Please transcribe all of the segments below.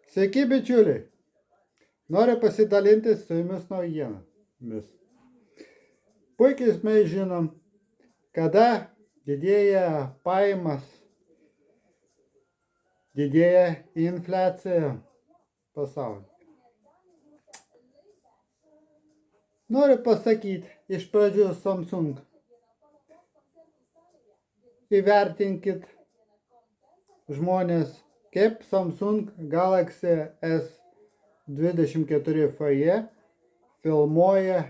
Sveiki, bičiuliai! Noriu pasidalinti su jumis naujienomis. Puikiai mes žinom, kada didėja pajamas, didėja infliacija pasaulyje. Noriu pasakyti, iš pradžių Samsung. Įvertinkit žmonės, kaip Samsung Galaxy S24 FE filmuoja,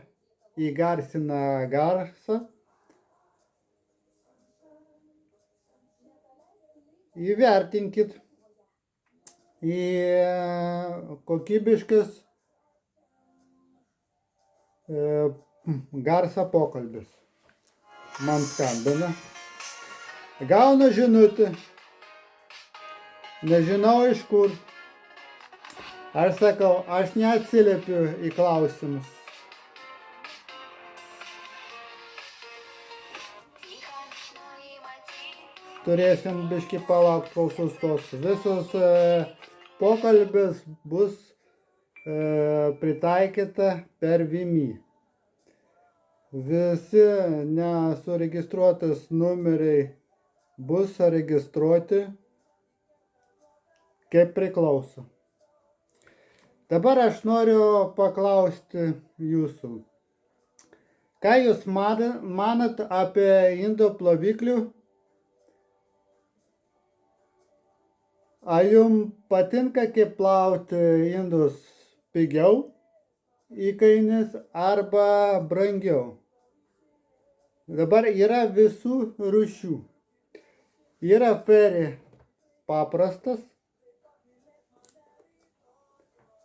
įgarsina garsą. Įvertinkit į kokybiškas garso pokalbis. Man skambina. Gaunu žinutę. Nežinau iš kur. Aš sakau, aš neatsiliepiu į klausimus. Turėsim biškį palaukti, kol sustos. Visos pokalbis bus pritaikyta per Vimi. Visi nesuregistruotas numeriai bus registruoti kaip priklauso. Dabar aš noriu paklausti jūsų. Ką jūs manat apie indų ploviklių? Ar jums patinka kaip plauti indus pigiau įkainis arba brangiau? Dabar yra visų rūšių. Yra Fairy paprastas,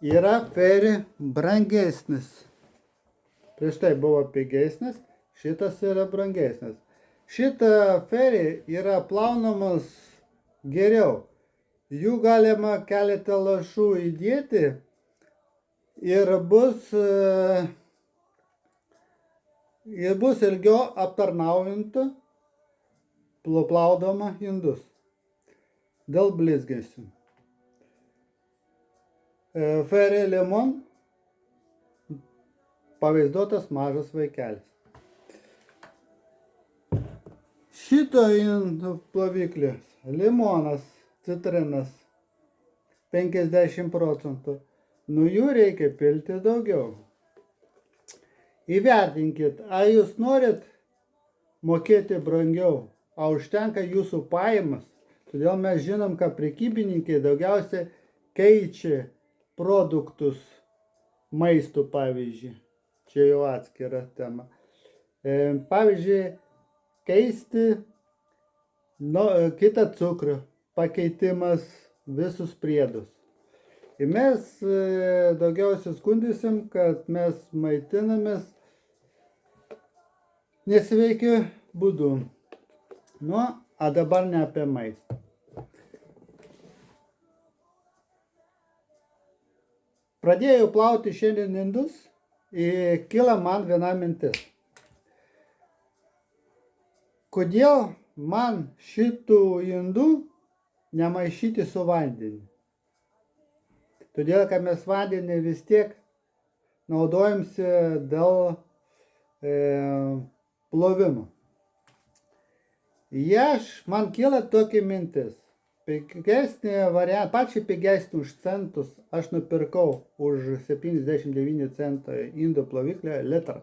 yra Fairy brangesnis. Prieš tai buvo pigesnis, šitas yra brangesnis. Šita Fairy yra plaunamas geriau. Jų galima keletą lašų įdėti ir bus ilgiau aptarnaujant plaudama indus dėl blizgesių. Fairy Lemon pavaizduotas mažas vaikelis. Šito indų ploviklis limonas, citrinas 50%. Nu jų reikia pilti daugiau. Įvertinkit, ar jūs norit mokėti brangiau, ar užtenka jūsų pajamas. Todėl mes žinom, kad prekybininkai daugiausiai keičia produktus maistų, pavyzdžiui. Čia jau atskira tema. Pavyzdžiui, keisti kitą cukrų, pakeitimas visus priedus. Ir mes daugiausiai skundysim, kad mes maitinamės nesveikiu būdu. Nu, a dabar ne apie maistą. Pradėjau plauti šiandien indus ir kyla man viena mintis. Kodėl man šitų indų nemaišyti su vandeniu? Todėl, kad mes vandenį vis tiek naudojamsi dėl plovimo. Man kyla tokia mintis. Pigesnį variantą, pačią pigesnį už centus, aš nupirkau už 79 centą indų ploviklį litrą.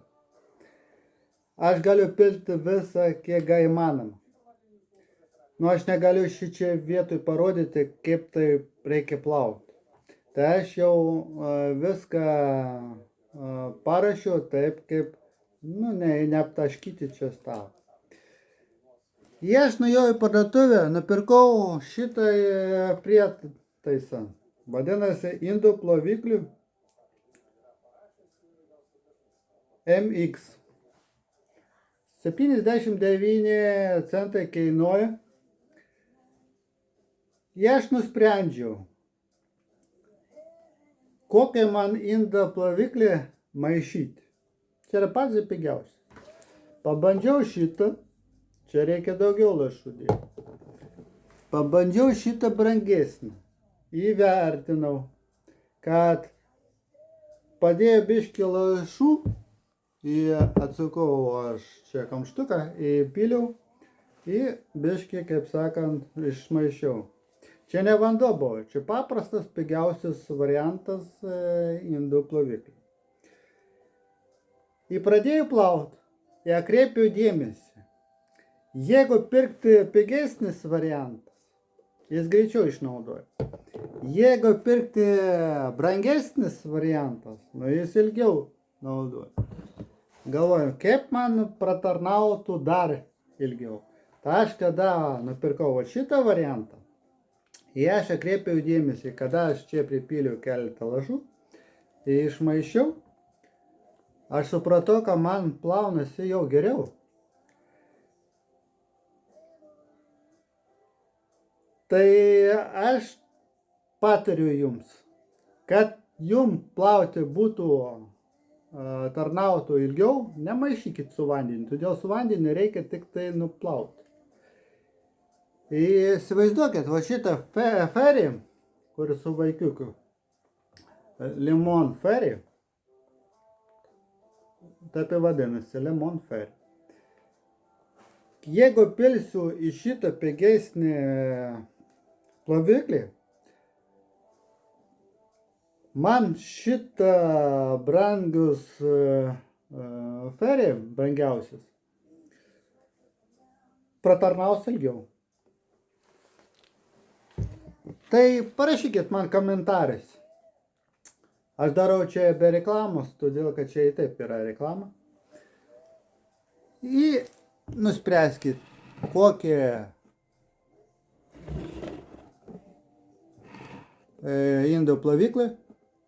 Aš galiu pilti visą, kiek įmanoma. Nu, aš negaliu šičia vietoj parodyti, kaip tai reikia plauti. Tai aš jau viską parašiau taip, kaip, neaptaškyti čia stalą. Jei aš nuėjau į parduotuvę, nupirkau šitą prietaisą. Vadinasi, indų ploviklių MX. 79 centai kainuoja. Jei aš nusprendžiau, kokią man indą ploviklį maišyti. Čia yra pats pigiausias. Pabandžiau šitą. Čia reikia daugiau lašų dėti. Pabandžiau šitą brangesnį. Įvertinau. kad padėjo biškį lašų, atsukau aš čia kamštuką, įpiliau ir biškį, kaip sakant, išmaišiau. Čia ne vanduo buvo, čia paprastas, pigiausias variantas indų ploviklį. Ir pradėjau plauti, ir atkreipiau dėmesį. Jeigu pirkti pigesnis variantas, jis greičiau išnaudoja. Jeigu pirkti brangesnis variantas, jis ilgiau naudoja. Galvoju, kaip man pratarnautų dar ilgiau. Tai aš kada nupirkau šitą variantą, ir aš atkreipiau dėmesį, kada aš čia pripyliau keletą lašų ir išmaišiau, aš supratau, kad man plaunasi jau geriau. Tai aš patariu jums, kad jums plauti būtų tarnautų ilgiau, nemaišykit su vandeniu, todėl su vandeniu reikia tik tai nuplauti. Įsivaizduokit, va šitą ferį, kuris su vaikiuku, limon ferį, taip vadinasi, limon ferį. Jeigu pilsiu į šitą pigesnį ploviklį, man šitą brangus ferį, brangiausias, pratarnaus ilgiau. Tai parašykit man komentarais. Aš darau čia be reklamos, todėl kad čia taip yra reklama. Ir nuspręskit, kokį indų ploviklį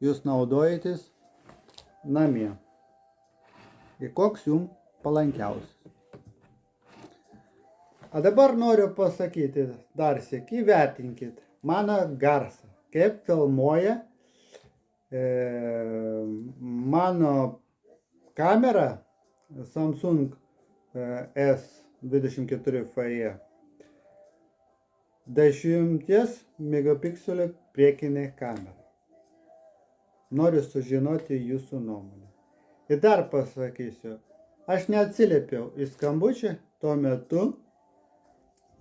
jūs naudojatės namie. Ir koks jums palankiausias. O dabar noriu pasakyti dar sykį, įvertinkit mano garsą, kaip filmuoja mano kamera Samsung S24 FE 10 megapikselių priekinė kamera. Noriu sužinoti jūsų nuomonę. Ir dar pasakysiu, aš neatsiliepiau į skambučią tuo metu,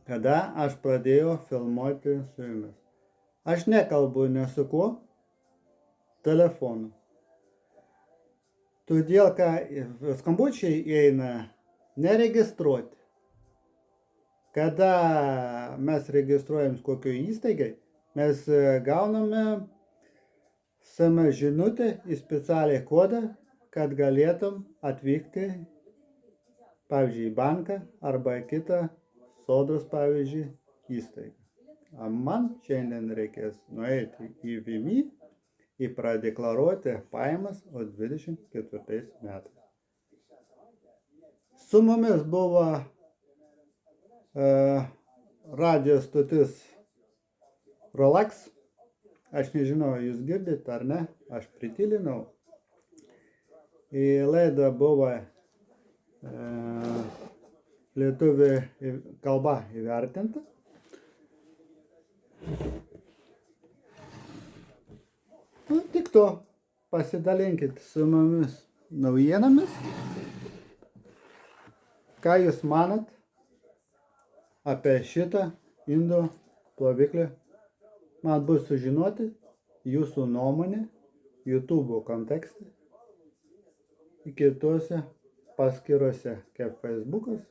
kada aš pradėjau filmuoti su jumis. Aš nekalbu ne su kuo, telefonu. Todėl, kad skambučiai eina neregistruoti. Kada mes registruojam kokio įstaigai, mes gauname SMS žinutę į specialią kodą, kad galėtum atvykti, pavyzdžiui, į banką arba į kitą sodros, pavyzdžiui, įstaigą. Man šiandien reikės nueiti į VMI ir pradeklaruoti pajamas 24 metais. Su mumis buvo radio stotis Relax. Aš nežinau, jūs girdit ar ne, aš pritilinau. Į laidą buvo lietuvių kalba įvertinta. Tik to, pasidalinkit su mumis naujienomis. Ką jūs manat apie šitą indų ploviklį? Man bus sužinoti jūsų nuomonė YouTube kontekste, kitose paskyrose kaip Facebookas,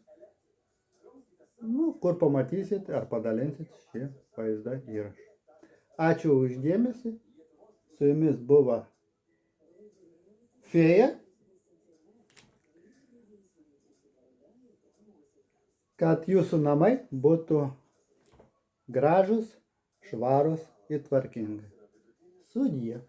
kur pamatysit ar padalinsit šį vaizdą įrašą. Ačiū už dėmesį. Su jumis buvo Fėja. Kad jūsų namai būtų gražus, švarus ir tvarkingi. Sudie.